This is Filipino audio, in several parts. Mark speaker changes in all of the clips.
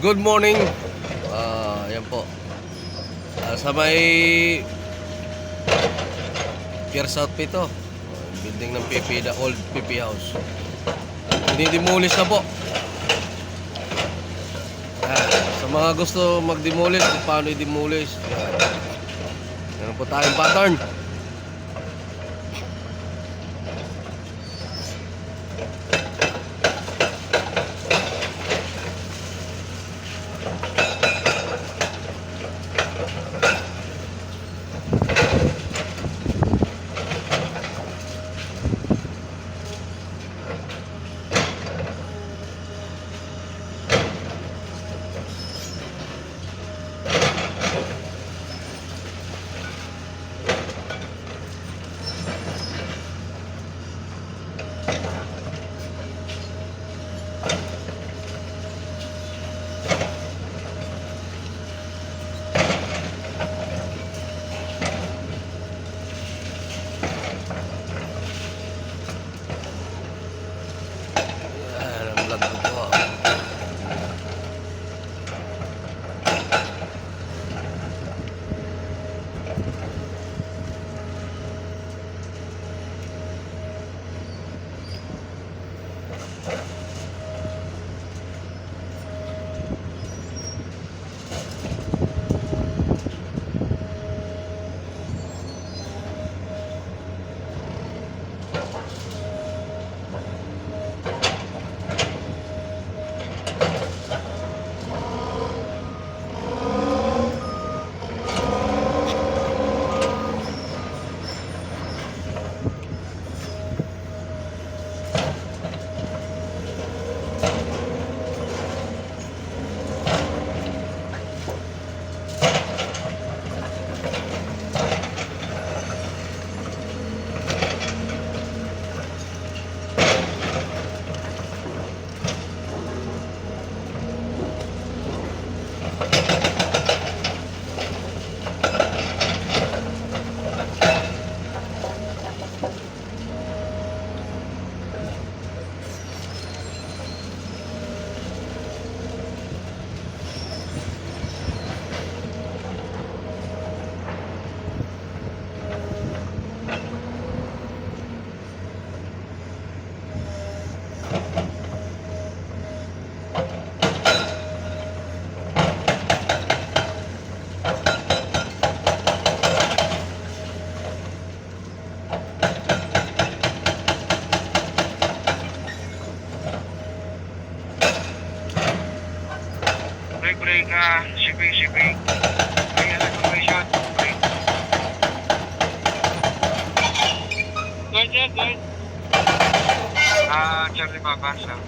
Speaker 1: Good morning. Yan po. Sa may Pier South P to. Building ng PP, the old PP house. Dinidemolish na po. Sa mga gusto mag-demolish, kung paano i-demolish. Yan po tayong pattern. Vlog ko po.
Speaker 2: Break, shipping. Ayan, evacuation. Break. Good. Charlie Papa, sir.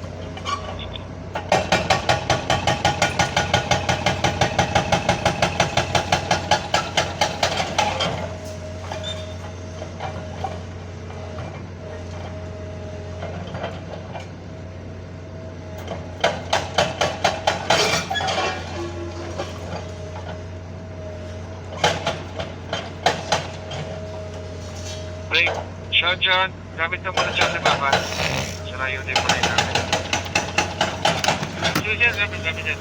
Speaker 2: Break. Sean John, gamit na muna Charlie Papa. Sara yun din muna namin. Sige dyan, gamit dyan.